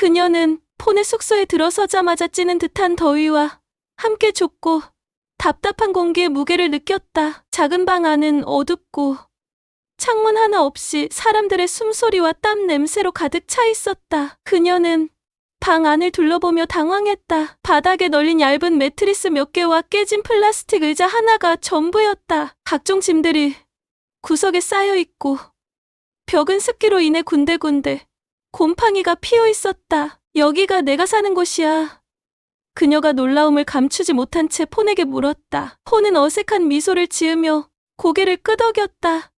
그녀는 폰의 숙소에 들어서자마자 찌는 듯한 더위와 함께 좁고 답답한 공기의 무게를 느꼈다. 작은 방 안은 어둡고 창문 하나 없이 사람들의 숨소리와 땀 냄새로 가득 차 있었다. 그녀는 방 안을 둘러보며 당황했다. 바닥에 널린 얇은 매트리스 몇 개와 깨진 플라스틱 의자 하나가 전부였다. 각종 짐들이 구석에 쌓여 있고 벽은 습기로 인해 군데군데 곰팡이가 피어 있었다. 여기가 내가 사는 곳이야. 그녀가 놀라움을 감추지 못한 채 폰에게 물었다. 폰은 어색한 미소를 지으며 고개를 끄덕였다.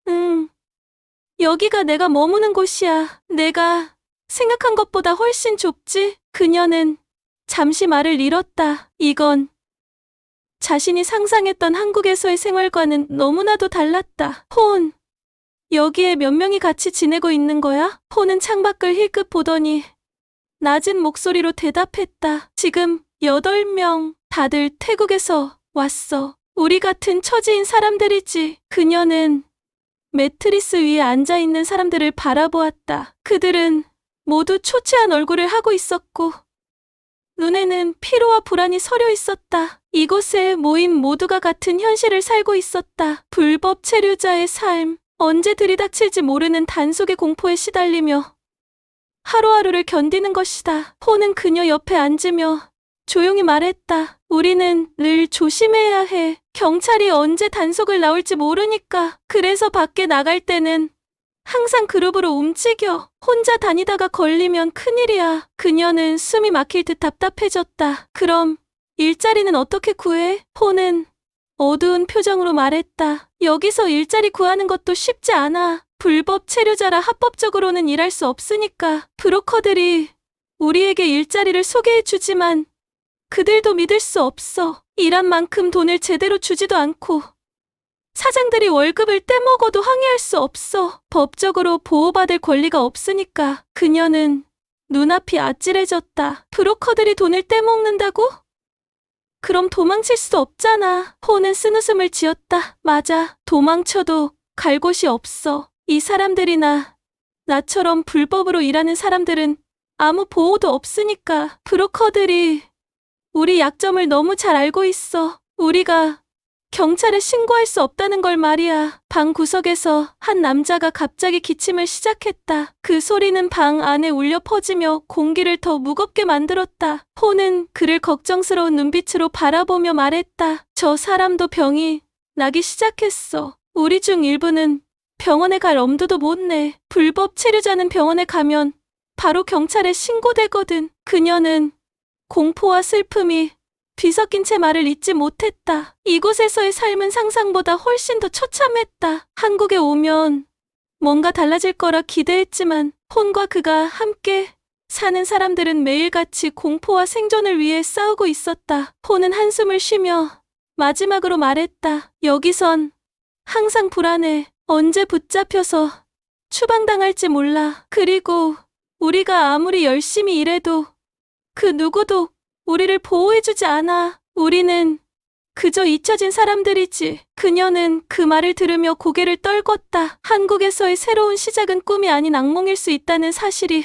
여기가 내가 머무는 곳이야. 내가 생각한 것보다 훨씬 좁지? 그녀는 잠시 말을 잃었다. 이건 자신이 상상했던 한국에서의 생활과는 너무나도 달랐다. 폰, 여기에 몇 명이 같이 지내고 있는 거야? 폰은 창밖을 힐끗 보더니 낮은 목소리로 대답했다. 지금 8명. 다들 태국에서 왔어. 우리 같은 처지인 사람들이지. 그녀는 매트리스 위에 앉아있는 사람들을 바라보았다. 그들은 모두 초췌한 얼굴을 하고 있었고 눈에는 피로와 불안이 서려 있었다. 이곳에 모인 모두가 같은 현실을 살고 있었다. 불법 체류자의 삶. 언제 들이닥칠지 모르는 단속의 공포에 시달리며 하루하루를 견디는 것이다. 폰은 그녀 옆에 앉으며 조용히 말했다. 우리는 늘 조심해야 해. 경찰이 언제 단속을 나올지 모르니까. 그래서 밖에 나갈 때는 항상 그룹으로 움직여. 혼자 다니다가 걸리면 큰일이야. 그녀는 숨이 막힐 듯 답답해졌다. 그럼 일자리는 어떻게 구해? 폰은 어두운 표정으로 말했다. 여기서 일자리 구하는 것도 쉽지 않아. 불법 체류자라 합법적으로는 일할 수 없으니까. 브로커들이 우리에게 일자리를 소개해주지만 그들도 믿을 수 없어. 일한 만큼 돈을 제대로 주지도 않고 사장들이 월급을 떼먹어도 항의할 수 없어. 법적으로 보호받을 권리가 없으니까. 그녀는 눈앞이 아찔해졌다. 브로커들이 돈을 떼먹는다고? 그럼 도망칠 수 없잖아. 폰은 쓴웃음을 지었다. 맞아. 도망쳐도 갈 곳이 없어. 이 사람들이나 나처럼 불법으로 일하는 사람들은 아무 보호도 없으니까. 브로커들이 우리 약점을 너무 잘 알고 있어. 우리가 경찰에 신고할 수 없다는 걸 말이야. 방 구석에서 한 남자가 갑자기 기침을 시작했다. 그 소리는 방 안에 울려 퍼지며 공기를 더 무겁게 만들었다. 폰은 그를 걱정스러운 눈빛으로 바라보며 말했다. 저 사람도 병이 나기 시작했어. 우리 중 일부는 병원에 갈 엄두도 못 내. 불법 체류자는 병원에 가면 바로 경찰에 신고되거든. 그녀는 공포와 슬픔이 뒤섞인 채 말을 잇지 못했다. 이곳에서의 삶은 상상보다 훨씬 더 처참했다. 한국에 오면 뭔가 달라질 거라 기대했지만 폰과 그가 함께 사는 사람들은 매일같이 공포와 생존을 위해 싸우고 있었다. 폰은 한숨을 쉬며 마지막으로 말했다. 여기선 항상 불안해. 언제 붙잡혀서 추방당할지 몰라. 그리고 우리가 아무리 열심히 일해도 그 누구도 우리를 보호해주지 않아. 우리는 그저 잊혀진 사람들이지. 그녀는 그 말을 들으며 고개를 떨궜다. 한국에서의 새로운 시작은 꿈이 아닌 악몽일 수 있다는 사실이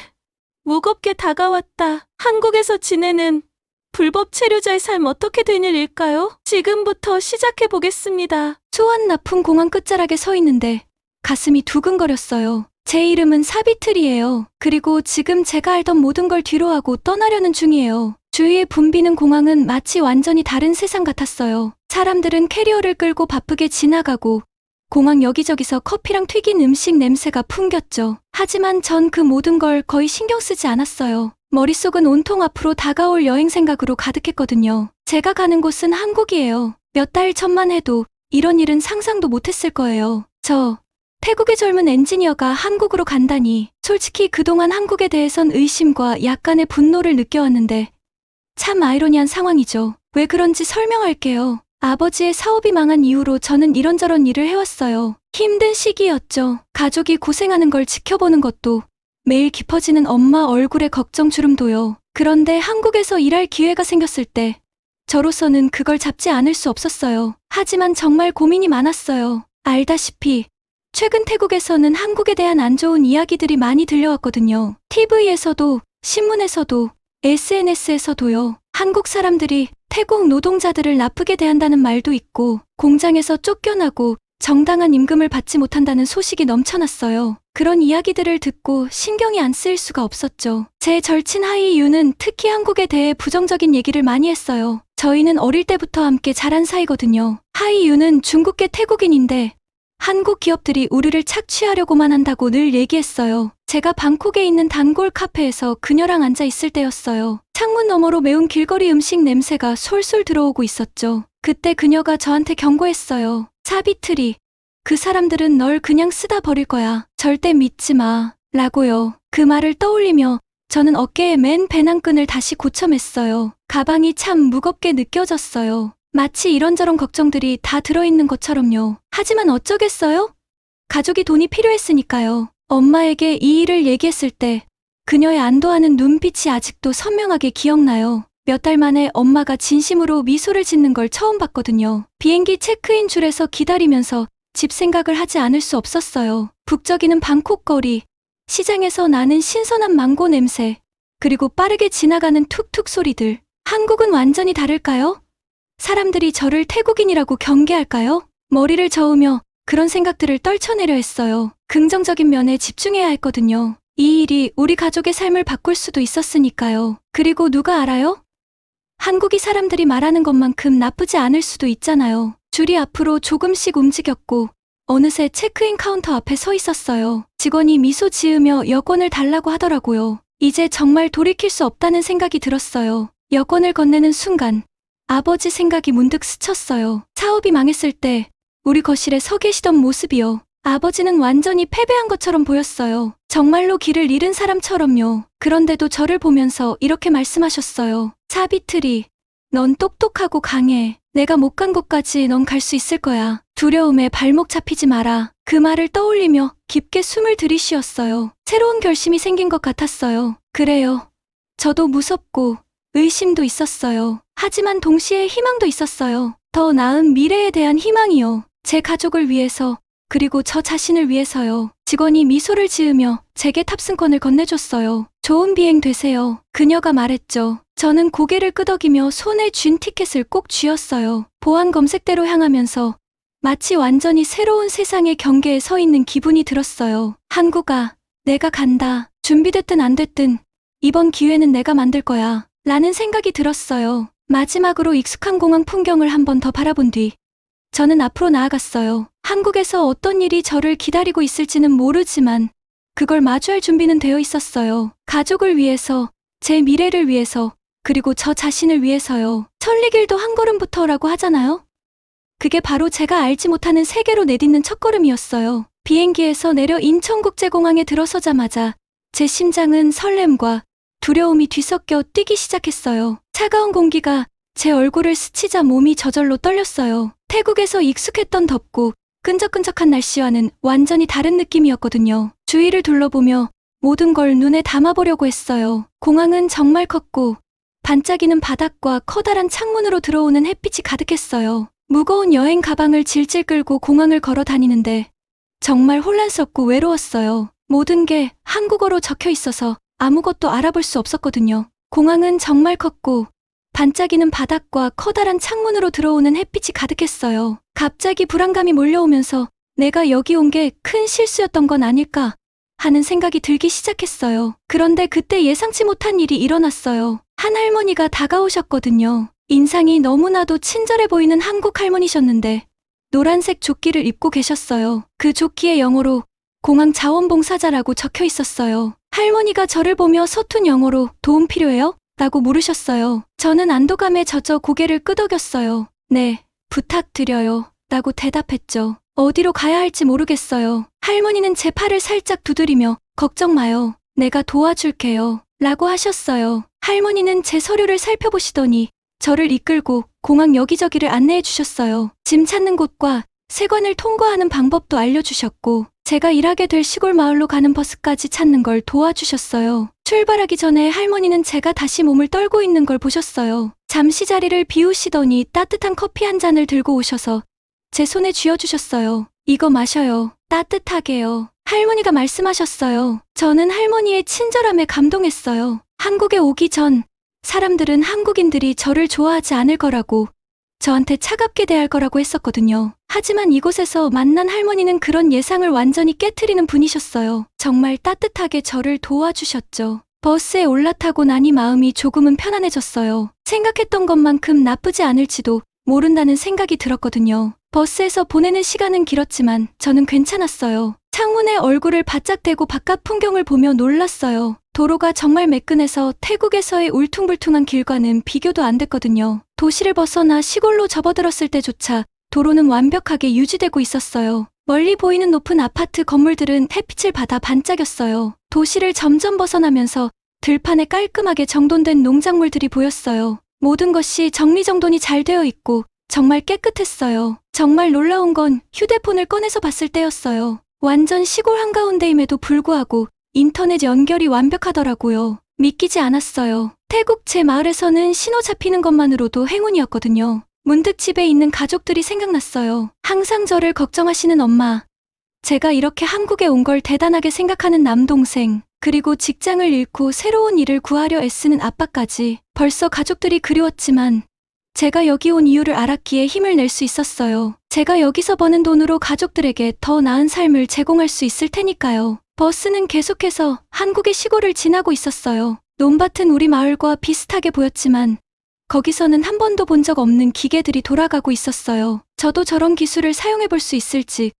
무겁게 다가왔다. 한국에서 지내는 불법 체류자의 삶 어떻게 된 일일까요? 지금부터 시작해보겠습니다. 초원 나쁜 공항 끝자락에 서 있는데 가슴이 두근거렸어요. 제 이름은 사비트리예요. 그리고 지금 제가 알던 모든 걸 뒤로하고 떠나려는 중이에요. 주위에 붐비는 공항은 마치 완전히 다른 세상 같았어요. 사람들은 캐리어를 끌고 바쁘게 지나가고 공항 여기저기서 커피랑 튀긴 음식 냄새가 풍겼죠. 하지만 전 그 모든 걸 거의 신경 쓰지 않았어요. 머릿속은 온통 앞으로 다가올 여행 생각으로 가득했거든요. 제가 가는 곳은 한국이에요. 몇 달 전만 해도 이런 일은 상상도 못했을 거예요. 태국의 젊은 엔지니어가 한국으로 간다니. 솔직히 그동안 한국에 대해선 의심과 약간의 분노를 느껴왔는데 참 아이러니한 상황이죠. 왜 그런지 설명할게요. 아버지의 사업이 망한 이후로 저는 이런저런 일을 해왔어요. 힘든 시기였죠. 가족이 고생하는 걸 지켜보는 것도, 매일 깊어지는 엄마 얼굴에 걱정 주름도요. 그런데 한국에서 일할 기회가 생겼을 때 저로서는 그걸 잡지 않을 수 없었어요. 하지만 정말 고민이 많았어요. 알다시피 최근 태국에서는 한국에 대한 안 좋은 이야기들이 많이 들려왔거든요. TV에서도 신문에서도 SNS에서도요. 한국 사람들이 태국 노동자들을 나쁘게 대한다는 말도 있고 공장에서 쫓겨나고 정당한 임금을 받지 못한다는 소식이 넘쳐났어요. 그런 이야기들을 듣고 신경이 안 쓰일 수가 없었죠. 제 절친 하이유는 특히 한국에 대해 부정적인 얘기를 많이 했어요. 저희는 어릴 때부터 함께 자란 사이거든요. 하이유는 중국계 태국인인데 한국 기업들이 우리를 착취하려고만 한다고 늘 얘기했어요. 제가 방콕에 있는 단골 카페에서 그녀랑 앉아 있을 때였어요. 창문 너머로 매운 길거리 음식 냄새가 솔솔 들어오고 있었죠. 그때 그녀가 저한테 경고했어요. 사비트리, 그 사람들은 널 그냥 쓰다 버릴 거야. 절대 믿지 마. 라고요. 그 말을 떠올리며 저는 어깨에 맨 배낭끈을 다시 고쳐맸어요. 가방이 참 무겁게 느껴졌어요. 마치 이런저런 걱정들이 다 들어있는 것처럼요. 하지만 어쩌겠어요? 가족이 돈이 필요했으니까요. 엄마에게 이 일을 얘기했을 때 그녀의 안도하는 눈빛이 아직도 선명하게 기억나요. 몇 달 만에 엄마가 진심으로 미소를 짓는 걸 처음 봤거든요. 비행기 체크인 줄에서 기다리면서 집 생각을 하지 않을 수 없었어요. 북적이는 방콕 거리, 시장에서 나는 신선한 망고 냄새, 그리고 빠르게 지나가는 툭툭 소리들. 한국은 완전히 다를까요? 사람들이 저를 태국인이라고 경계할까요? 머리를 저으며 그런 생각들을 떨쳐내려 했어요. 긍정적인 면에 집중해야 했거든요. 이 일이 우리 가족의 삶을 바꿀 수도 있었으니까요. 그리고 누가 알아요? 한국이 사람들이 말하는 것만큼 나쁘지 않을 수도 있잖아요. 줄이 앞으로 조금씩 움직였고 어느새 체크인 카운터 앞에 서 있었어요. 직원이 미소 지으며 여권을 달라고 하더라고요. 이제 정말 돌이킬 수 없다는 생각이 들었어요. 여권을 건네는 순간 아버지 생각이 문득 스쳤어요. 사업이 망했을 때 우리 거실에 서 계시던 모습이요. 아버지는 완전히 패배한 것처럼 보였어요. 정말로 길을 잃은 사람처럼요. 그런데도 저를 보면서 이렇게 말씀하셨어요. 사비트리, 넌 똑똑하고 강해. 내가 못 간 곳까지 넌 갈 수 있을 거야. 두려움에 발목 잡히지 마라. 그 말을 떠올리며 깊게 숨을 들이쉬었어요. 새로운 결심이 생긴 것 같았어요. 그래요. 저도 무섭고 의심도 있었어요. 하지만 동시에 희망도 있었어요. 더 나은 미래에 대한 희망이요. 제 가족을 위해서, 그리고 저 자신을 위해서요. 직원이 미소를 지으며 제게 탑승권을 건네줬어요. 좋은 비행 되세요. 그녀가 말했죠. 저는 고개를 끄덕이며 손에 쥔 티켓을 꼭 쥐었어요. 보안 검색대로 향하면서 마치 완전히 새로운 세상의 경계에 서 있는 기분이 들었어요. 한국아, 내가 간다. 준비됐든 안 됐든 이번 기회는 내가 만들 거야. 라는 생각이 들었어요. 마지막으로 익숙한 공항 풍경을 한 번 더 바라본 뒤 저는 앞으로 나아갔어요. 한국에서 어떤 일이 저를 기다리고 있을지는 모르지만 그걸 마주할 준비는 되어 있었어요. 가족을 위해서, 제 미래를 위해서, 그리고 저 자신을 위해서요. 천리길도 한 걸음부터라고 하잖아요. 그게 바로 제가 알지 못하는 세계로 내딛는 첫걸음이었어요. 비행기에서 내려 인천국제공항에 들어서자마자 제 심장은 설렘과 두려움이 뒤섞여 뛰기 시작했어요. 차가운 공기가 제 얼굴을 스치자 몸이 저절로 떨렸어요. 태국에서 익숙했던 덥고 끈적끈적한 날씨와는 완전히 다른 느낌이었거든요. 주위를 둘러보며 모든 걸 눈에 담아보려고 했어요. 공항은 정말 컸고 반짝이는 바닥과 커다란 창문으로 들어오는 햇빛이 가득했어요. 무거운 여행 가방을 질질 끌고 공항을 걸어 다니는데 정말 혼란스럽고 외로웠어요. 모든 게 한국어로 적혀 있어서 아무것도 알아볼 수 없었거든요. 공항은 정말 컸고 반짝이는 바닥과 커다란 창문으로 들어오는 햇빛이 가득했어요. 갑자기 불안감이 몰려오면서 내가 여기 온 게 큰 실수였던 건 아닐까 하는 생각이 들기 시작했어요. 그런데 그때 예상치 못한 일이 일어났어요. 한 할머니가 다가오셨거든요. 인상이 너무나도 친절해 보이는 한국 할머니셨는데 노란색 조끼를 입고 계셨어요. 그 조끼의 영어로 공항 자원봉사자라고 적혀 있었어요. 할머니가 저를 보며 서툰 영어로 도움 필요해요? 라고 물으셨어요. 저는 안도감에 젖어 고개를 끄덕였어요. 네, 부탁드려요. 라고 대답했죠. 어디로 가야 할지 모르겠어요. 할머니는 제 팔을 살짝 두드리며 걱정 마요. 내가 도와줄게요. 라고 하셨어요. 할머니는 제 서류를 살펴보시더니 저를 이끌고 공항 여기저기를 안내해 주셨어요. 짐 찾는 곳과 세관을 통과하는 방법도 알려주셨고 제가 일하게 될 시골 마을로 가는 버스까지 찾는 걸 도와주셨어요. 출발하기 전에 할머니는 제가 다시 몸을 떨고 있는 걸 보셨어요. 잠시 자리를 비우시더니 따뜻한 커피 한 잔을 들고 오셔서 제 손에 쥐어주셨어요. 이거 마셔요. 따뜻하게요. 할머니가 말씀하셨어요. 저는 할머니의 친절함에 감동했어요. 한국에 오기 전 사람들은 한국인들이 저를 좋아하지 않을 거라고, 저한테 차갑게 대할 거라고 했었거든요. 하지만 이곳에서 만난 할머니는 그런 예상을 완전히 깨트리는 분이셨어요. 정말 따뜻하게 저를 도와주셨죠. 버스에 올라타고 나니 마음이 조금은 편안해졌어요. 생각했던 것만큼 나쁘지 않을지도 모른다는 생각이 들었거든요. 버스에서 보내는 시간은 길었지만 저는 괜찮았어요. 창문에 얼굴을 바짝 대고 바깥 풍경을 보며 놀랐어요. 도로가 정말 매끈해서 태국에서의 울퉁불퉁한 길과는 비교도 안 됐거든요. 도시를 벗어나 시골로 접어들었을 때조차 도로는 완벽하게 유지되고 있었어요. 멀리 보이는 높은 아파트 건물들은 햇빛을 받아 반짝였어요. 도시를 점점 벗어나면서 들판에 깔끔하게 정돈된 농작물들이 보였어요. 모든 것이 정리정돈이 잘 되어 있고 정말 깨끗했어요. 정말 놀라운 건 휴대폰을 꺼내서 봤을 때였어요. 완전 시골 한가운데임에도 불구하고 인터넷 연결이 완벽하더라고요. 믿기지 않았어요. 태국 제 마을에서는 신호 잡히는 것만으로도 행운이었거든요. 문득 집에 있는 가족들이 생각났어요. 항상 저를 걱정하시는 엄마, 제가 이렇게 한국에 온 걸 대단하게 생각하는 남동생, 그리고 직장을 잃고 새로운 일을 구하려 애쓰는 아빠까지. 벌써 가족들이 그리웠지만 제가 여기 온 이유를 알았기에 힘을 낼 수 있었어요. 제가 여기서 버는 돈으로 가족들에게 더 나은 삶을 제공할 수 있을 테니까요. 버스는 계속해서 한국의 시골을 지나고 있었어요. 논밭은 우리 마을과 비슷하게 보였지만 거기서는 한 번도 본 적 없는 기계들이 돌아가고 있었어요. 저도 저런 기술을 사용해 볼 수 있을지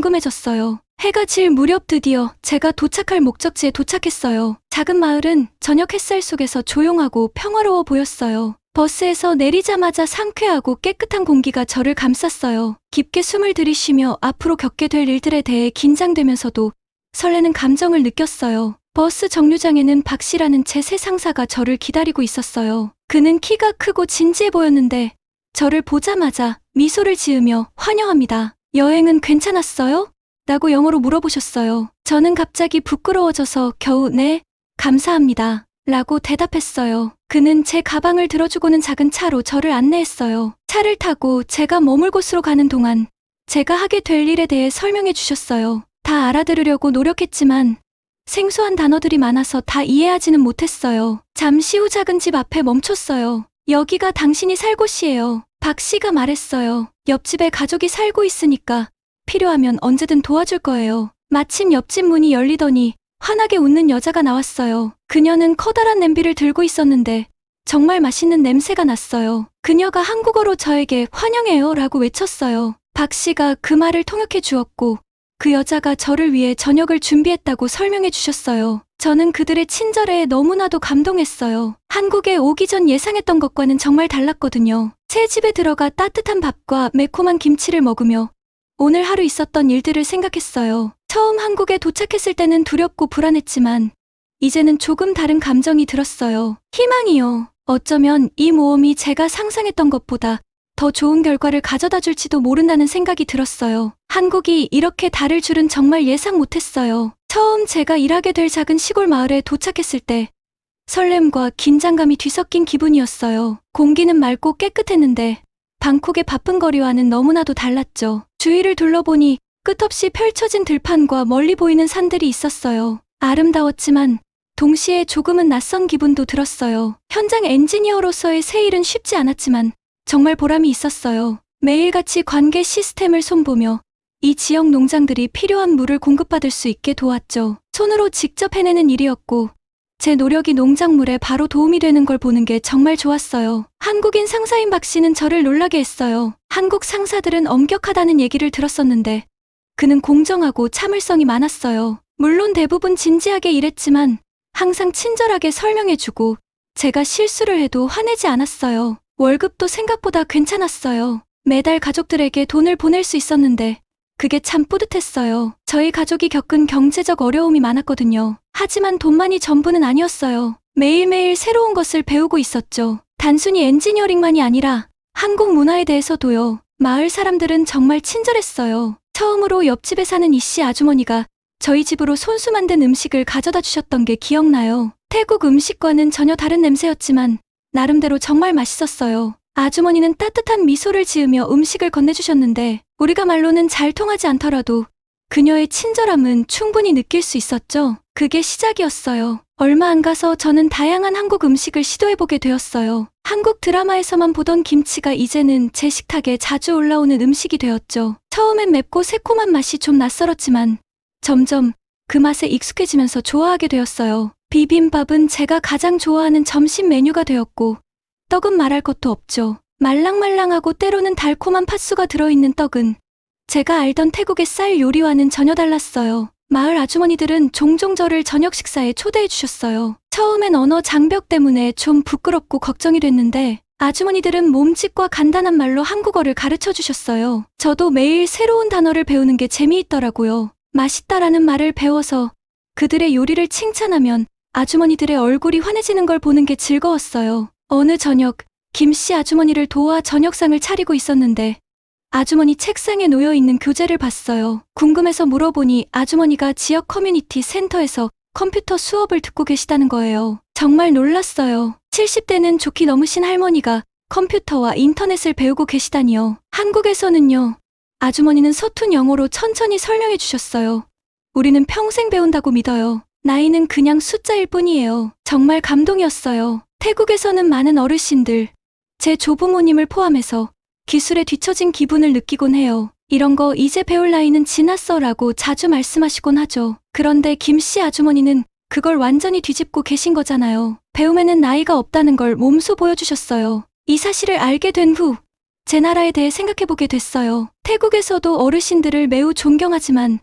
궁금해졌어요. 해가 질 무렵 드디어 제가 도착할 목적지에 도착했어요. 작은 마을은 저녁 햇살 속에서 조용하고 평화로워 보였어요. 버스에서 내리자마자 상쾌하고 깨끗한 공기가 저를 감쌌어요. 깊게 숨을 들이쉬며 앞으로 겪게 될 일들에 대해 긴장되면서도 설레는 감정을 느꼈어요. 버스 정류장에는 박 씨라는 제 새 상사가 저를 기다리고 있었어요. 그는 키가 크고 진지해 보였는데 저를 보자마자 미소를 지으며 환영합니다. 여행은 괜찮았어요? 라고 영어로 물어보셨어요. 저는 갑자기 부끄러워져서 겨우 네, 감사합니다. 라고 대답했어요. 그는 제 가방을 들어주고는 작은 차로 저를 안내했어요. 차를 타고 제가 머물 곳으로 가는 동안 제가 하게 될 일에 대해 설명해 주셨어요. 다 알아들으려고 노력했지만 생소한 단어들이 많아서 다 이해하지는 못했어요. 잠시 후 작은 집 앞에 멈췄어요. 여기가 당신이 살 곳이에요. 박 씨가 말했어요. 옆집에 가족이 살고 있으니까 필요하면 언제든 도와줄 거예요. 마침 옆집 문이 열리더니 환하게 웃는 여자가 나왔어요. 그녀는 커다란 냄비를 들고 있었는데 정말 맛있는 냄새가 났어요. 그녀가 한국어로 저에게 환영해요 라고 외쳤어요. 박 씨가 그 말을 통역해 주었고 그 여자가 저를 위해 저녁을 준비했다고 설명해 주셨어요. 저는 그들의 친절에 너무나도 감동했어요. 한국에 오기 전 예상했던 것과는 정말 달랐거든요. 새 집에 들어가 따뜻한 밥과 매콤한 김치를 먹으며 오늘 하루 있었던 일들을 생각했어요. 처음 한국에 도착했을 때는 두렵고 불안했지만 이제는 조금 다른 감정이 들었어요. 희망이요. 어쩌면 이 모험이 제가 상상했던 것보다 더 좋은 결과를 가져다 줄지도 모른다는 생각이 들었어요. 한국이 이렇게 다를 줄은 정말 예상 못했어요. 처음 제가 일하게 될 작은 시골 마을에 도착했을 때 설렘과 긴장감이 뒤섞인 기분이었어요. 공기는 맑고 깨끗했는데 방콕의 바쁜 거리와는 너무나도 달랐죠. 주위를 둘러보니 끝없이 펼쳐진 들판과 멀리 보이는 산들이 있었어요. 아름다웠지만 동시에 조금은 낯선 기분도 들었어요. 현장 엔지니어로서의 새 일은 쉽지 않았지만 정말 보람이 있었어요. 매일같이 관계 시스템을 손보며 이 지역 농장들이 필요한 물을 공급받을 수 있게 도왔죠. 손으로 직접 해내는 일이었고 제 노력이 농작물에 바로 도움이 되는 걸 보는 게 정말 좋았어요. 한국인 상사인 박 씨는 저를 놀라게 했어요. 한국 상사들은 엄격하다는 얘기를 들었었는데 그는 공정하고 참을성이 많았어요. 물론 대부분 진지하게 일했지만 항상 친절하게 설명해주고 제가 실수를 해도 화내지 않았어요. 월급도 생각보다 괜찮았어요. 매달 가족들에게 돈을 보낼 수 있었는데 그게 참 뿌듯했어요. 저희 가족이 겪은 경제적 어려움이 많았거든요. 하지만 돈만이 전부는 아니었어요. 매일매일 새로운 것을 배우고 있었죠. 단순히 엔지니어링만이 아니라 한국 문화에 대해서도요. 마을 사람들은 정말 친절했어요. 처음으로 옆집에 사는 이씨 아주머니가 저희 집으로 손수 만든 음식을 가져다 주셨던 게 기억나요. 태국 음식과는 전혀 다른 냄새였지만 나름대로 정말 맛있었어요. 아주머니는 따뜻한 미소를 지으며 음식을 건네주셨는데 우리가 말로는 잘 통하지 않더라도 그녀의 친절함은 충분히 느낄 수 있었죠. 그게 시작이었어요. 얼마 안 가서 저는 다양한 한국 음식을 시도해보게 되었어요. 한국 드라마에서만 보던 김치가 이제는 제 식탁에 자주 올라오는 음식이 되었죠. 처음엔 맵고 새콤한 맛이 좀 낯설었지만 점점 그 맛에 익숙해지면서 좋아하게 되었어요. 비빔밥은 제가 가장 좋아하는 점심 메뉴가 되었고, 떡은 말할 것도 없죠. 말랑말랑하고 때로는 달콤한 팥수가 들어있는 떡은 제가 알던 태국의 쌀 요리와는 전혀 달랐어요. 마을 아주머니들은 종종 저를 저녁 식사에 초대해 주셨어요. 처음엔 언어 장벽 때문에 좀 부끄럽고 걱정이 됐는데 아주머니들은 몸짓과 간단한 말로 한국어를 가르쳐 주셨어요. 저도 매일 새로운 단어를 배우는 게 재미있더라고요. 맛있다라는 말을 배워서 그들의 요리를 칭찬하면 아주머니들의 얼굴이 환해지는 걸 보는 게 즐거웠어요. 어느 저녁 김씨 아주머니를 도와 저녁상을 차리고 있었는데 아주머니 책상에 놓여있는 교재를 봤어요. 궁금해서 물어보니 아주머니가 지역 커뮤니티 센터에서 컴퓨터 수업을 듣고 계시다는 거예요. 정말 놀랐어요. 70대는 좋기 넘으신 할머니가 컴퓨터와 인터넷을 배우고 계시다니요. 한국에서는요. 아주머니는 서툰 영어로 천천히 설명해 주셨어요. 우리는 평생 배운다고 믿어요. 나이는 그냥 숫자일 뿐이에요. 정말 감동이었어요. 태국에서는 많은 어르신들, 제 조부모님을 포함해서 기술에 뒤처진 기분을 느끼곤 해요. 이런 거 이제 배울 나이는 지났어 라고 자주 말씀하시곤 하죠. 그런데 김씨 아주머니는 그걸 완전히 뒤집고 계신 거잖아요. 배움에는 나이가 없다는 걸 몸소 보여주셨어요. 이 사실을 알게 된 후 제 나라에 대해 생각해보게 됐어요. 태국에서도 어르신들을 매우 존경하지만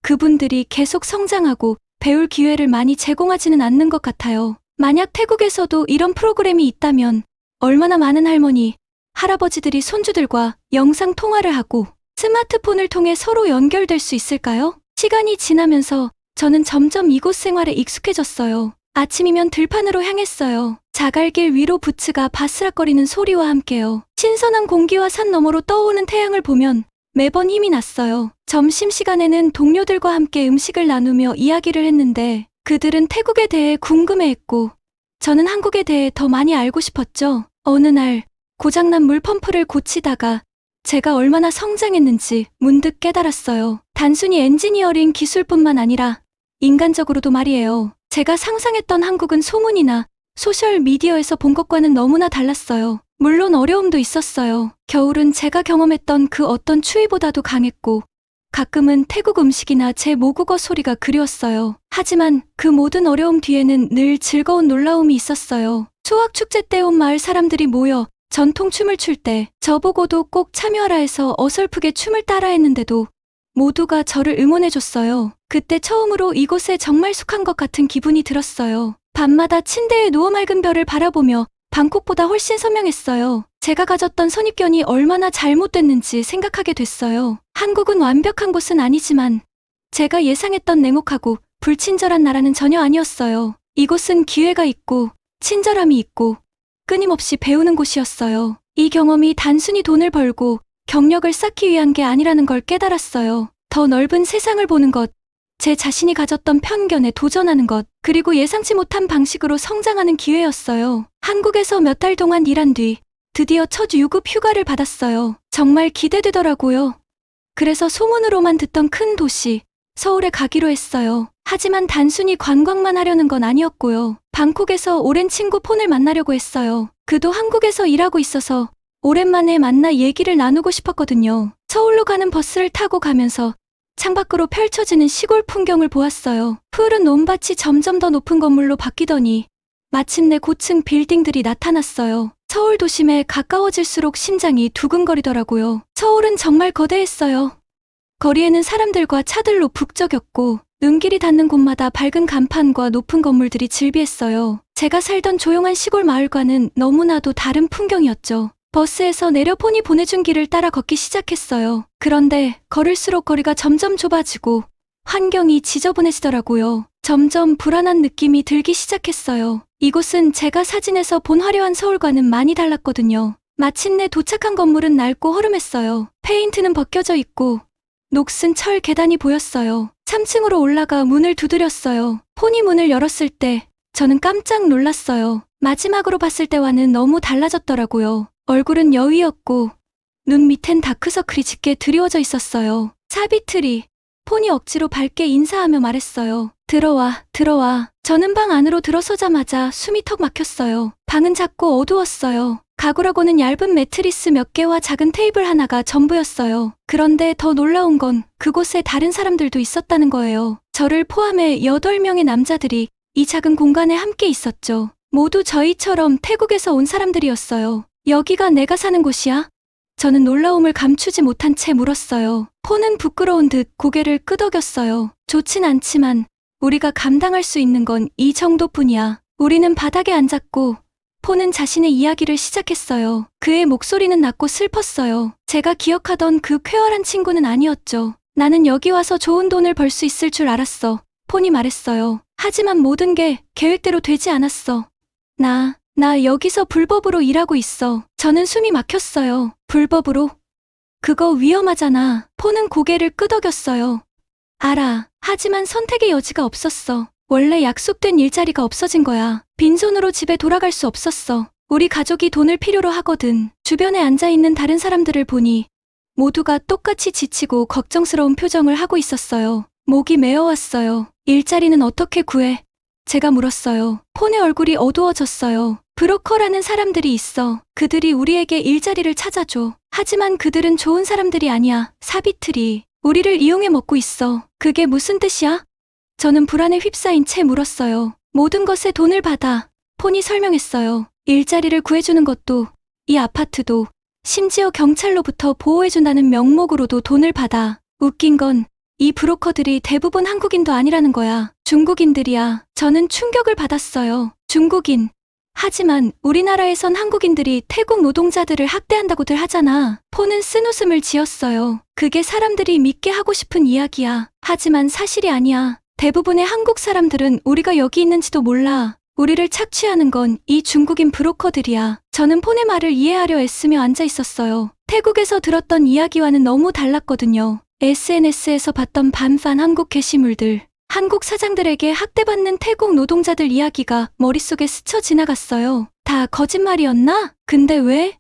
그분들이 계속 성장하고 배울 기회를 많이 제공하지는 않는 것 같아요. 만약 태국에서도 이런 프로그램이 있다면 얼마나 많은 할머니, 할아버지들이 손주들과 영상 통화를 하고 스마트폰을 통해 서로 연결될 수 있을까요? 시간이 지나면서 저는 점점 이곳 생활에 익숙해졌어요. 아침이면 들판으로 향했어요. 자갈길 위로 부츠가 바스락거리는 소리와 함께요. 신선한 공기와 산 너머로 떠오르는 태양을 보면 매번 힘이 났어요. 점심시간에는 동료들과 함께 음식을 나누며 이야기를 했는데 그들은 태국에 대해 궁금해했고 저는 한국에 대해 더 많이 알고 싶었죠. 어느 날 고장난 물펌프를 고치다가 제가 얼마나 성장했는지 문득 깨달았어요. 단순히 엔지니어링 기술뿐만 아니라 인간적으로도 말이에요. 제가 상상했던 한국은 소문이나 소셜미디어에서 본 것과는 너무나 달랐어요. 물론 어려움도 있었어요. 겨울은 제가 경험했던 그 어떤 추위보다도 강했고 가끔은 태국 음식이나 제 모국어 소리가 그리웠어요. 하지만 그 모든 어려움 뒤에는 늘 즐거운 놀라움이 있었어요. 수학축제 때 온 마을 사람들이 모여 전통 춤을 출 때 저보고도 꼭 참여하라 해서 어설프게 춤을 따라 했는데도 모두가 저를 응원해줬어요. 그때 처음으로 이곳에 정말 속한 것 같은 기분이 들었어요. 밤마다 침대에 누워 맑은 별을 바라보며 방콕보다 훨씬 선명했어요. 제가 가졌던 선입견이 얼마나 잘못됐는지 생각하게 됐어요. 한국은 완벽한 곳은 아니지만 제가 예상했던 냉혹하고 불친절한 나라는 전혀 아니었어요. 이곳은 기회가 있고 친절함이 있고 끊임없이 배우는 곳이었어요. 이 경험이 단순히 돈을 벌고 경력을 쌓기 위한 게 아니라는 걸 깨달았어요. 더 넓은 세상을 보는 것, 제 자신이 가졌던 편견에 도전하는 것, 그리고 예상치 못한 방식으로 성장하는 기회였어요. 한국에서 몇 달 동안 일한 뒤 드디어 첫 유급 휴가를 받았어요. 정말 기대되더라고요. 그래서 소문으로만 듣던 큰 도시, 서울에 가기로 했어요. 하지만 단순히 관광만 하려는 건 아니었고요. 방콕에서 오랜 친구 폰을 만나려고 했어요. 그도 한국에서 일하고 있어서 오랜만에 만나 얘기를 나누고 싶었거든요. 서울로 가는 버스를 타고 가면서 창밖으로 펼쳐지는 시골 풍경을 보았어요. 푸른 논밭이 점점 더 높은 건물로 바뀌더니 마침내 고층 빌딩들이 나타났어요. 서울 도심에 가까워질수록 심장이 두근거리더라고요. 서울은 정말 거대했어요. 거리에는 사람들과 차들로 북적였고 눈길이 닿는 곳마다 밝은 간판과 높은 건물들이 즐비했어요. 제가 살던 조용한 시골 마을과는 너무나도 다른 풍경이었죠. 버스에서 내려 폰이 보내준 길을 따라 걷기 시작했어요. 그런데 걸을수록 거리가 점점 좁아지고 환경이 지저분해지더라고요. 점점 불안한 느낌이 들기 시작했어요. 이곳은 제가 사진에서 본 화려한 서울과는 많이 달랐거든요. 마침내 도착한 건물은 낡고 허름했어요. 페인트는 벗겨져 있고 녹슨 철 계단이 보였어요. 3층으로 올라가 문을 두드렸어요. 폰이 문을 열었을 때 저는 깜짝 놀랐어요. 마지막으로 봤을 때와는 너무 달라졌더라고요. 얼굴은 여위였고 눈 밑엔 다크서클이 짙게 드리워져 있었어요. 사비트리, 폰이 억지로 밝게 인사하며 말했어요. 들어와, 들어와. 저는 방 안으로 들어서자마자 숨이 턱 막혔어요. 방은 작고 어두웠어요. 가구라고는 얇은 매트리스 몇 개와 작은 테이블 하나가 전부였어요. 그런데 더 놀라운 건 그곳에 다른 사람들도 있었다는 거예요. 저를 포함해 8명의 남자들이 이 작은 공간에 함께 있었죠. 모두 저희처럼 태국에서 온 사람들이었어요. 여기가 내가 사는 곳이야? 저는 놀라움을 감추지 못한 채 물었어요. 폰은 부끄러운 듯 고개를 끄덕였어요. 좋진 않지만 우리가 감당할 수 있는 건 이 정도뿐이야. 우리는 바닥에 앉았고 폰은 자신의 이야기를 시작했어요. 그의 목소리는 낮고 슬펐어요. 제가 기억하던 그 쾌활한 친구는 아니었죠. 나는 여기 와서 좋은 돈을 벌 수 있을 줄 알았어. 폰이 말했어요. 하지만 모든 게 계획대로 되지 않았어. 나 여기서 불법으로 일하고 있어. 저는 숨이 막혔어요. 불법으로? 그거 위험하잖아. 폰은 고개를 끄덕였어요. 알아. 하지만 선택의 여지가 없었어. 원래 약속된 일자리가 없어진 거야. 빈손으로 집에 돌아갈 수 없었어. 우리 가족이 돈을 필요로 하거든. 주변에 앉아있는 다른 사람들을 보니 모두가 똑같이 지치고 걱정스러운 표정을 하고 있었어요. 목이 메어왔어요. 일자리는 어떻게 구해? 제가 물었어요. 폰의 얼굴이 어두워졌어요. 브로커라는 사람들이 있어. 그들이 우리에게 일자리를 찾아줘. 하지만 그들은 좋은 사람들이 아니야. 사비트리. 우리를 이용해 먹고 있어. 그게 무슨 뜻이야? 저는 불안에 휩싸인 채 물었어요. 모든 것에 돈을 받아. 폰이 설명했어요. 일자리를 구해주는 것도, 이 아파트도, 심지어 경찰로부터 보호해준다는 명목으로도 돈을 받아. 웃긴 건 이 브로커들이 대부분 한국인도 아니라는 거야. 중국인들이야. 저는 충격을 받았어요. 중국인. 하지만 우리나라에선 한국인들이 태국 노동자들을 학대한다고들 하잖아. 폰은 쓴웃음을 지었어요. 그게 사람들이 믿게 하고 싶은 이야기야. 하지만 사실이 아니야. 대부분의 한국 사람들은 우리가 여기 있는지도 몰라. 우리를 착취하는 건 이 중국인 브로커들이야. 저는 폰의 말을 이해하려 애쓰며 앉아 있었어요. 태국에서 들었던 이야기와는 너무 달랐거든요. SNS에서 봤던 반반 한국 게시물들, 한국 사장들에게 학대받는 태국 노동자들 이야기가 머릿속에 스쳐 지나갔어요. 다 거짓말이었나? 근데 왜?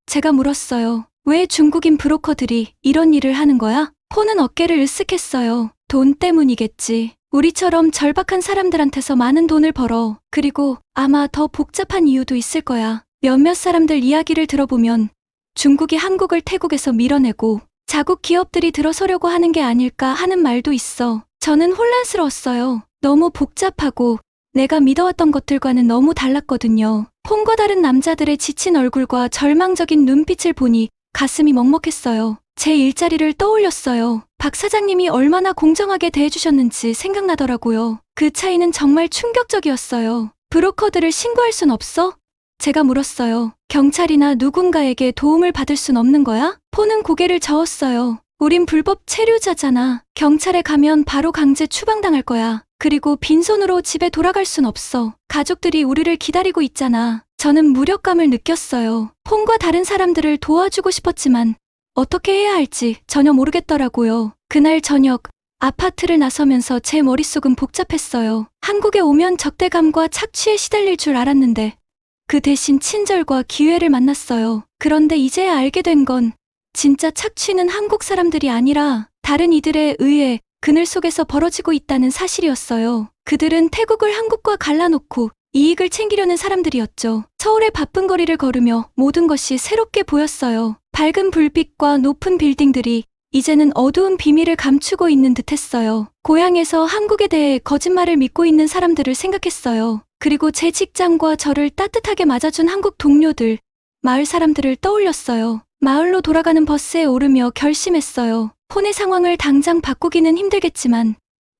제가 물었어요. 왜 중국인 브로커들이 이런 일을 하는 거야? 폰은 어깨를 으쓱했어요. 돈 때문이겠지. 우리처럼 절박한 사람들한테서 많은 돈을 벌어. 그리고 아마 더 복잡한 이유도 있을 거야. 몇몇 사람들 이야기를 들어보면 중국이 한국을 태국에서 밀어내고 자국 기업들이 들어서려고 하는 게 아닐까 하는 말도 있어. 저는 혼란스러웠어요. 너무 복잡하고 내가 믿어왔던 것들과는 너무 달랐거든요. 폰과 다른 남자들의 지친 얼굴과 절망적인 눈빛을 보니 가슴이 먹먹했어요. 제 일자리를 떠올렸어요. 박 사장님이 얼마나 공정하게 대해주셨는지 생각나더라고요. 그 차이는 정말 충격적이었어요. 브로커들을 신고할 순 없어? 제가 물었어요. 경찰이나 누군가에게 도움을 받을 순 없는 거야? 폰은 고개를 저었어요. 우린 불법 체류자잖아. 경찰에 가면 바로 강제 추방당할 거야. 그리고 빈손으로 집에 돌아갈 순 없어. 가족들이 우리를 기다리고 있잖아. 저는 무력감을 느꼈어요. 폰과 다른 사람들을 도와주고 싶었지만 어떻게 해야 할지 전혀 모르겠더라고요. 그날 저녁 아파트를 나서면서 제 머릿속은 복잡했어요. 한국에 오면 적대감과 착취에 시달릴 줄 알았는데 그 대신 친절과 기회를 만났어요. 그런데 이제야 알게 된 건 진짜 착취는 한국 사람들이 아니라 다른 이들에 의해 그늘 속에서 벌어지고 있다는 사실이었어요. 그들은 태국을 한국과 갈라놓고 이익을 챙기려는 사람들이었죠. 서울의 바쁜 거리를 걸으며 모든 것이 새롭게 보였어요. 밝은 불빛과 높은 빌딩들이 이제는 어두운 비밀을 감추고 있는 듯했어요. 고향에서 한국에 대해 거짓말을 믿고 있는 사람들을 생각했어요. 그리고 제 직장과 저를 따뜻하게 맞아준 한국 동료들, 마을 사람들을 떠올렸어요. 마을로 돌아가는 버스에 오르며 결심했어요. 폰의 상황을 당장 바꾸기는 힘들겠지만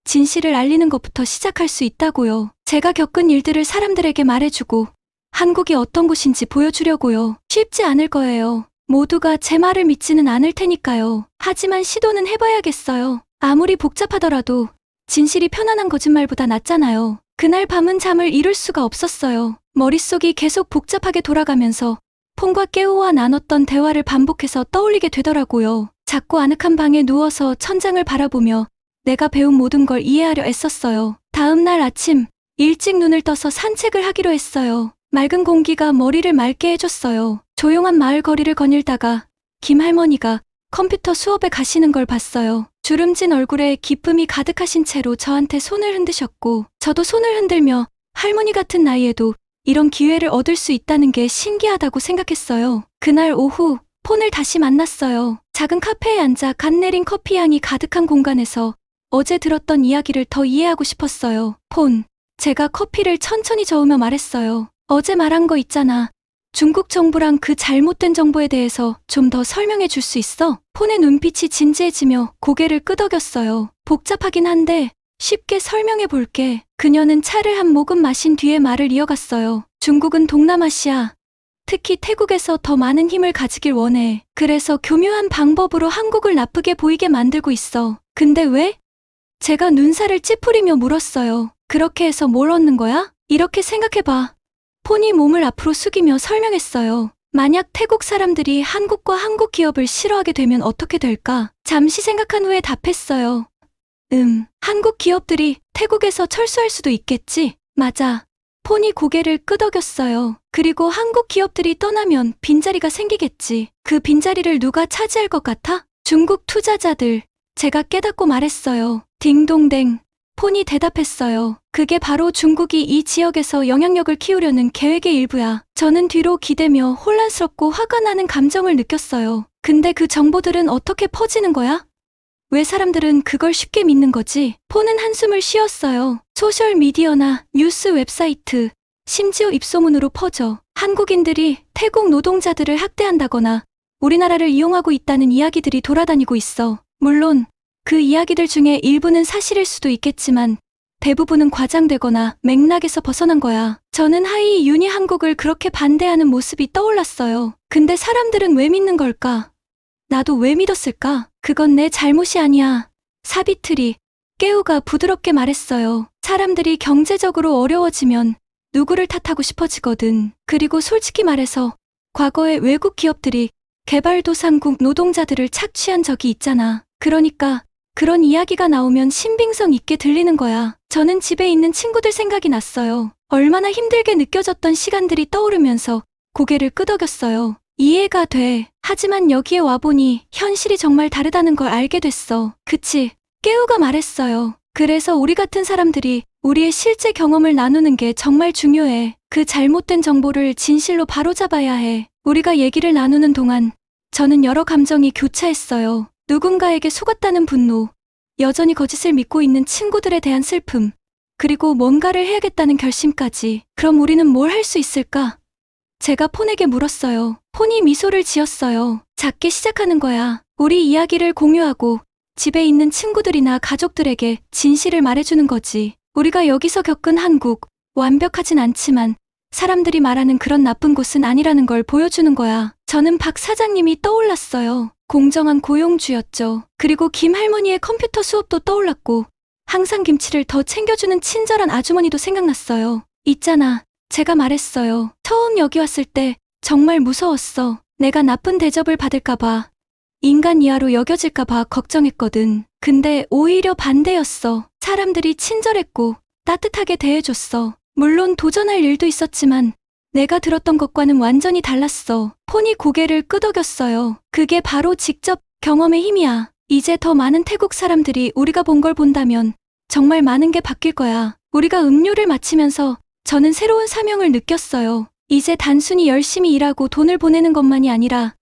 진실을 알리는 것부터 시작할 수 있다고요. 제가 겪은 일들을 사람들에게 말해주고 한국이 어떤 곳인지 보여주려고요. 쉽지 않을 거예요. 모두가 제 말을 믿지는 않을 테니까요. 하지만 시도는 해봐야겠어요. 아무리 복잡하더라도 진실이 편안한 거짓말보다 낫잖아요. 그날 밤은 잠을 이룰 수가 없었어요. 머릿속이 계속 복잡하게 돌아가면서 폰과 깨우와 나눴던 대화를 반복해서 떠올리게 되더라고요. 작고 아늑한 방에 누워서 천장을 바라보며 내가 배운 모든 걸 이해하려 애썼어요. 다음 날 아침 일찍 눈을 떠서 산책을 하기로 했어요. 맑은 공기가 머리를 맑게 해줬어요. 조용한 마을 거리를 거닐다가 김 할머니가 컴퓨터 수업에 가시는 걸 봤어요. 주름진 얼굴에 기쁨이 가득하신 채로 저한테 손을 흔드셨고, 저도 손을 흔들며 할머니 같은 나이에도 이런 기회를 얻을 수 있다는 게 신기하다고 생각했어요. 그날 오후 폰을 다시 만났어요. 작은 카페에 앉아 갓 내린 커피 향이 가득한 공간에서 어제 들었던 이야기를 더 이해하고 싶었어요. 폰. 제가 커피를 천천히 저으며 말했어요. 어제 말한 거 있잖아. 중국 정부랑 그 잘못된 정보에 대해서 좀 더 설명해 줄 수 있어? 폰의 눈빛이 진지해지며 고개를 끄덕였어요. 복잡하긴 한데 쉽게 설명해 볼게. 그녀는 차를 한 모금 마신 뒤에 말을 이어갔어요. 중국은 동남아시아, 특히 태국에서 더 많은 힘을 가지길 원해. 그래서 교묘한 방법으로 한국을 나쁘게 보이게 만들고 있어. 근데 왜? 제가 눈살을 찌푸리며 물었어요. 그렇게 해서 뭘 얻는 거야? 이렇게 생각해봐. 폰이 몸을 앞으로 숙이며 설명했어요. 만약 태국 사람들이 한국과 한국 기업을 싫어하게 되면 어떻게 될까? 잠시 생각한 후에 답했어요. 한국 기업들이 태국에서 철수할 수도 있겠지? 맞아. 폰이 고개를 끄덕였어요. 그리고 한국 기업들이 떠나면 빈자리가 생기겠지. 그 빈자리를 누가 차지할 것 같아? 중국 투자자들. 제가 깨닫고 말했어요. 딩동댕. 폰이 대답했어요. 그게 바로 중국이 이 지역에서 영향력을 키우려는 계획의 일부야. 저는 뒤로 기대며 혼란스럽고 화가 나는 감정을 느꼈어요. 근데 그 정보들은 어떻게 퍼지는 거야? 왜 사람들은 그걸 쉽게 믿는 거지? 폰은 한숨을 쉬었어요. 소셜미디어나 뉴스 웹사이트, 심지어 입소문으로 퍼져 한국인들이 태국 노동자들을 학대한다거나 우리나라를 이용하고 있다는 이야기들이 돌아다니고 있어. 물론 그 이야기들 중에 일부는 사실일 수도 있겠지만 대부분은 과장되거나 맥락에서 벗어난 거야. 저는 하이 윤이 한국을 그렇게 반대하는 모습이 떠올랐어요. 근데 사람들은 왜 믿는 걸까? 나도 왜 믿었을까? 그건 내 잘못이 아니야. 사비트리, 깨우가 부드럽게 말했어요. 사람들이 경제적으로 어려워지면 누구를 탓하고 싶어지거든. 그리고 솔직히 말해서 과거에 외국 기업들이 개발도상국 노동자들을 착취한 적이 있잖아. 그러니까 그런 이야기가 나오면 신빙성 있게 들리는 거야. 저는 집에 있는 친구들 생각이 났어요. 얼마나 힘들게 느껴졌던 시간들이 떠오르면서 고개를 끄덕였어요. 이해가 돼. 하지만 여기에 와보니 현실이 정말 다르다는 걸 알게 됐어. 그치? 깨우가 말했어요. 그래서 우리 같은 사람들이 우리의 실제 경험을 나누는 게 정말 중요해. 그 잘못된 정보를 진실로 바로잡아야 해. 우리가 얘기를 나누는 동안 저는 여러 감정이 교차했어요. 누군가에게 속았다는 분노, 여전히 거짓을 믿고 있는 친구들에 대한 슬픔, 그리고 뭔가를 해야겠다는 결심까지. 그럼 우리는 뭘 할 수 있을까? 제가 폰에게 물었어요. 폰이 미소를 지었어요. 작게 시작하는 거야. 우리 이야기를 공유하고 집에 있는 친구들이나 가족들에게 진실을 말해주는 거지. 우리가 여기서 겪은 한국, 완벽하진 않지만 사람들이 말하는 그런 나쁜 곳은 아니라는 걸 보여주는 거야. 저는 박 사장님이 떠올랐어요. 공정한 고용주였죠. 그리고 김 할머니의 컴퓨터 수업도 떠올랐고 항상 김치를 더 챙겨주는 친절한 아주머니도 생각났어요. 있잖아. 제가 말했어요. 처음 여기 왔을 때 정말 무서웠어. 내가 나쁜 대접을 받을까봐, 인간 이하로 여겨질까봐 걱정했거든. 근데 오히려 반대였어. 사람들이 친절했고 따뜻하게 대해줬어. 물론 도전할 일도 있었지만 내가 들었던 것과는 완전히 달랐어. 폰이 고개를 끄덕였어요. 그게 바로 직접 경험의 힘이야. 이제 더 많은 태국 사람들이 우리가 본 걸 본다면 정말 많은 게 바뀔 거야. 우리가 음료를 마치면서 저는 새로운 사명을 느꼈어요. 이제 단순히 열심히 일하고 돈을 보내는 것만이 아니라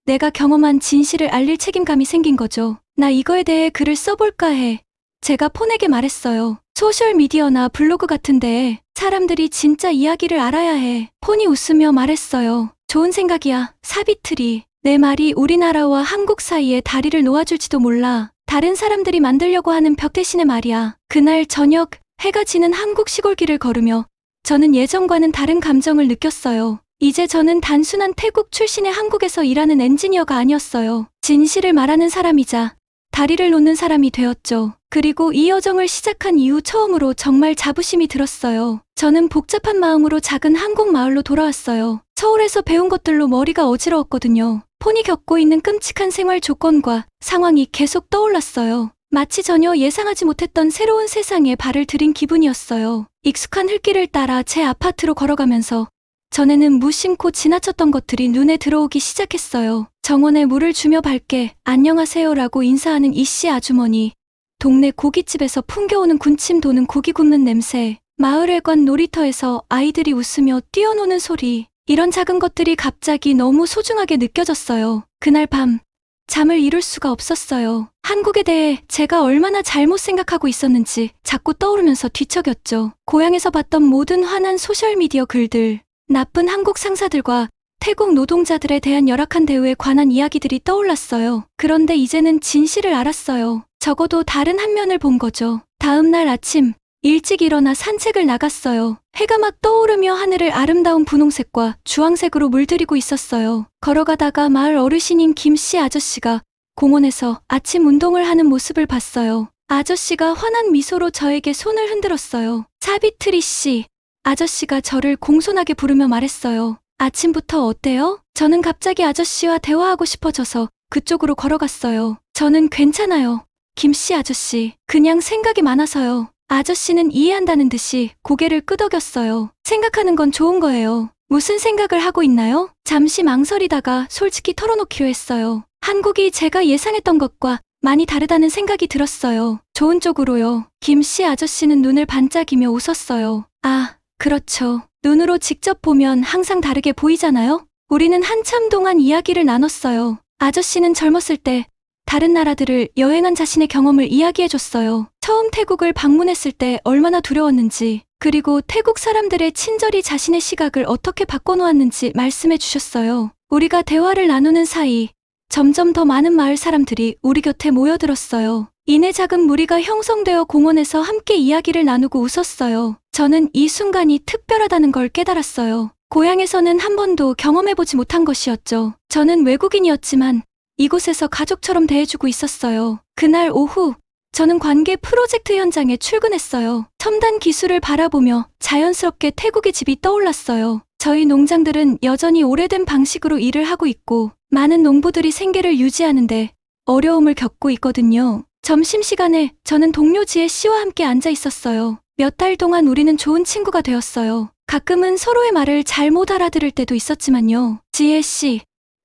내가 경험한 진실을 알릴 책임감이 생긴 거죠. 나 이거에 대해 글을 써볼까 해. 제가 폰에게 말했어요. 소셜미디어나 블로그 같은 데에 사람들이 진짜 이야기를 알아야 해. 폰이 웃으며 말했어요. 좋은 생각이야. 사비트리. 내 말이 우리나라와 한국 사이에 다리를 놓아줄지도 몰라. 다른 사람들이 만들려고 하는 벽 대신에 말이야. 그날 저녁 해가 지는 한국 시골길을 걸으며 저는 예전과는 다른 감정을 느꼈어요. 이제 저는 단순한 태국 출신의 한국에서 일하는 엔지니어가 아니었어요. 진실을 말하는 사람이자 다리를 놓는 사람이 되었죠. 그리고 이 여정을 시작한 이후 처음으로 정말 자부심이 들었어요. 저는 복잡한 마음으로 작은 한국 마을로 돌아왔어요. 서울에서 배운 것들로 머리가 어지러웠거든요. 폰이 겪고 있는 끔찍한 생활 조건과 상황이 계속 떠올랐어요. 마치 전혀 예상하지 못했던 새로운 세상에 발을 들인 기분이었어요. 익숙한 흙길을 따라 제 아파트로 걸어가면서 전에는 무심코 지나쳤던 것들이 눈에 들어오기 시작했어요. 정원에 물을 주며 밝게 안녕하세요라고 인사하는 이씨 아주머니, 동네 고깃집에서 풍겨오는 군침 도는 고기 굽는 냄새, 마을회관 놀이터에서 아이들이 웃으며 뛰어노는 소리, 이런 작은 것들이 갑자기 너무 소중하게 느껴졌어요. 그날 밤 잠을 이룰 수가 없었어요. 한국에 대해 제가 얼마나 잘못 생각하고 있었는지 자꾸 떠오르면서 뒤척였죠. 고향에서 봤던 모든 화난 소셜미디어 글들, 나쁜 한국 상사들과 태국 노동자들에 대한 열악한 대우에 관한 이야기들이 떠올랐어요. 그런데 이제는 진실을 알았어요. 적어도 다른 한 면을 본 거죠. 다음 날 아침 일찍 일어나 산책을 나갔어요. 해가 막 떠오르며 하늘을 아름다운 분홍색과 주황색으로 물들이고 있었어요. 걸어가다가 마을 어르신인 김씨 아저씨가 공원에서 아침 운동을 하는 모습을 봤어요. 아저씨가 환한 미소로 저에게 손을 흔들었어요. 사비트리 씨. 아저씨가 저를 공손하게 부르며 말했어요. 아침부터 어때요? 저는 갑자기 아저씨와 대화하고 싶어져서 그쪽으로 걸어갔어요. 저는 괜찮아요. 김씨 아저씨. 그냥 생각이 많아서요. 아저씨는 이해한다는 듯이 고개를 끄덕였어요. 생각하는 건 좋은 거예요. 무슨 생각을 하고 있나요? 잠시 망설이다가 솔직히 털어놓기로 했어요. 한국이 제가 예상했던 것과 많이 다르다는 생각이 들었어요. 좋은 쪽으로요. 김씨 아저씨는 눈을 반짝이며 웃었어요. 아, 그렇죠. 눈으로 직접 보면 항상 다르게 보이잖아요? 우리는 한참 동안 이야기를 나눴어요. 아저씨는 젊었을 때 다른 나라들을 여행한 자신의 경험을 이야기해줬어요. 처음 태국을 방문했을 때 얼마나 두려웠는지, 그리고 태국 사람들의 친절히 자신의 시각을 어떻게 바꿔놓았는지 말씀해 주셨어요. 우리가 대화를 나누는 사이 점점 더 많은 마을 사람들이 우리 곁에 모여들었어요. 이내 작은 무리가 형성되어 공원에서 함께 이야기를 나누고 웃었어요. 저는 이 순간이 특별하다는 걸 깨달았어요. 고향에서는 한 번도 경험해보지 못한 것이었죠. 저는 외국인이었지만 이곳에서 가족처럼 대해주고 있었어요. 그날 오후 저는 관계 프로젝트 현장에 출근했어요. 첨단 기술을 바라보며 자연스럽게 태국의 집이 떠올랐어요. 저희 농장들은 여전히 오래된 방식으로 일을 하고 있고 많은 농부들이 생계를 유지하는데 어려움을 겪고 있거든요. 점심시간에 저는 동료 지혜 씨와 함께 앉아 있었어요. 몇 달 동안 우리는 좋은 친구가 되었어요. 가끔은 서로의 말을 잘 못 알아들을 때도 있었지만요. 지혜 씨,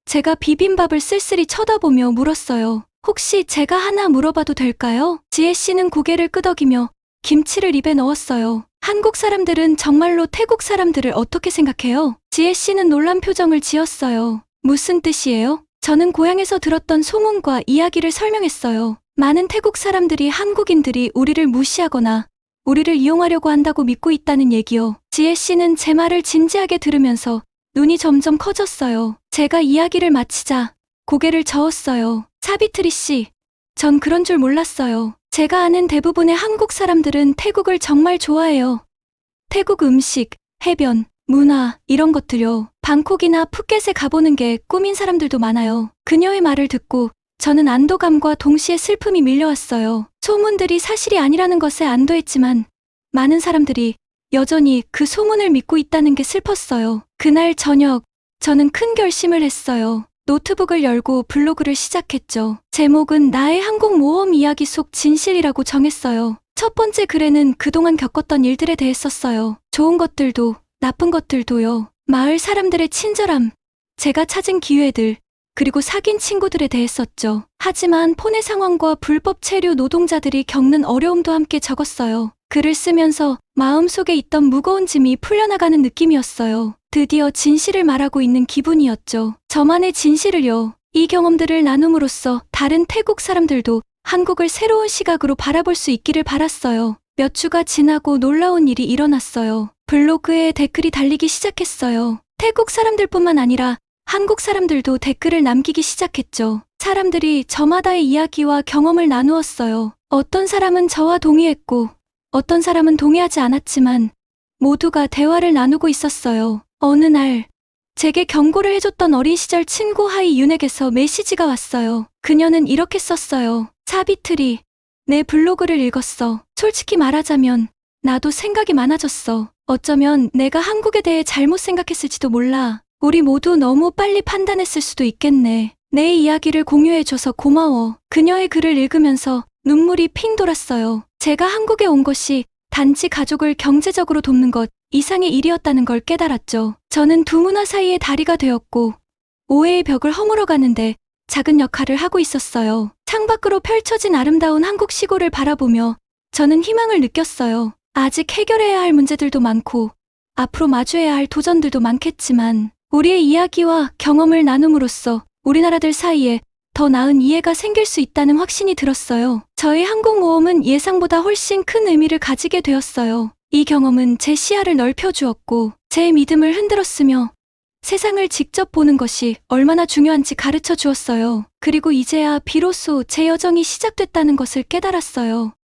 제가 비빔밥을 쓸쓸히 쳐다보며 물었어요. 혹시 제가 하나 물어봐도 될까요? 지혜 씨는 고개를 끄덕이며 김치를 입에 넣었어요. 한국 사람들은 정말로 태국 사람들을 어떻게 생각해요? 지혜 씨는 놀란 표정을 지었어요. 무슨 뜻이에요? 저는 고향에서 들었던 소문과 이야기를 설명했어요. 많은 태국 사람들이 한국인들이 우리를 무시하거나 우리를 이용하려고 한다고 믿고 있다는 얘기요. 지혜 씨는 제 말을 진지하게 들으면서 눈이 점점 커졌어요. 제가 이야기를 마치자 고개를 저었어요. 사비트리 씨, 전 그런 줄 몰랐어요. 제가 아는 대부분의 한국 사람들은 태국을 정말 좋아해요. 태국 음식, 해변, 문화, 이런 것들요. 방콕이나 푸켓에 가보는 게 꿈인 사람들도 많아요. 그녀의 말을 듣고 저는 안도감과 동시에 슬픔이 밀려왔어요. 소문들이 사실이 아니라는 것에 안도했지만 많은 사람들이 여전히 그 소문을 믿고 있다는 게 슬펐어요. 그날 저녁, 저는 큰 결심을 했어요. 노트북을 열고 블로그를 시작했죠. 제목은 나의 항공 모험 이야기 속 진실이라고 정했어요. 첫 번째 글에는 그동안 겪었던 일들에 대해 썼어요. 좋은 것들도 나쁜 것들도요. 마을 사람들의 친절함, 제가 찾은 기회들, 그리고 사귄 친구들에 대해 썼죠. 하지만 폰의 상황과 불법 체류 노동자들이 겪는 어려움도 함께 적었어요. 글을 쓰면서 마음속에 있던 무거운 짐이 풀려나가는 느낌이었어요. 드디어 진실을 말하고 있는 기분이었죠. 저만의 진실을요. 이 경험들을 나눔으로써 다른 태국 사람들도 한국을 새로운 시각으로 바라볼 수 있기를 바랐어요. 몇 주가 지나고 놀라운 일이 일어났어요. 블로그에 댓글이 달리기 시작했어요. 태국 사람들뿐만 아니라 한국 사람들도 댓글을 남기기 시작했죠. 사람들이 저마다의 이야기와 경험을 나누었어요. 어떤 사람은 저와 동의했고 어떤 사람은 동의하지 않았지만 모두가 대화를 나누고 있었어요. 어느 날 제게 경고를 해줬던 어린 시절 친구 하이 윤에게서 메시지가 왔어요. 그녀는 이렇게 썼어요. 사비트리, 내 블로그를 읽었어. 솔직히 말하자면 나도 생각이 많아졌어. 어쩌면 내가 한국에 대해 잘못 생각했을지도 몰라. 우리 모두 너무 빨리 판단했을 수도 있겠네. 내 이야기를 공유해줘서 고마워. 그녀의 글을 읽으면서 눈물이 핑 돌았어요. 제가 한국에 온 것이 단지 가족을 경제적으로 돕는 것 이상의 일이었다는 걸 깨달았죠. 저는 두 문화 사이의 다리가 되었고 오해의 벽을 허물어 가는데 작은 역할을 하고 있었어요. 창밖으로 펼쳐진 아름다운 한국 시골을 바라보며 저는 희망을 느꼈어요. 아직 해결해야 할 문제들도 많고 앞으로 마주해야 할 도전들도 많겠지만 우리의 이야기와 경험을 나눔으로써 우리나라들 사이에 더 나은 이해가 생길 수 있다는 확신이 들었어요. 저의 항공모험은 예상보다 훨씬 큰 의미를 가지게 되었어요. 이 경험은 제 시야를 넓혀주었고 제 믿음을 흔들었으며 세상을 직접 보는 것이 얼마나 중요한지 가르쳐 주었어요. 그리고 이제야 비로소 제 여정이 시작됐다는 것을 깨달았어요.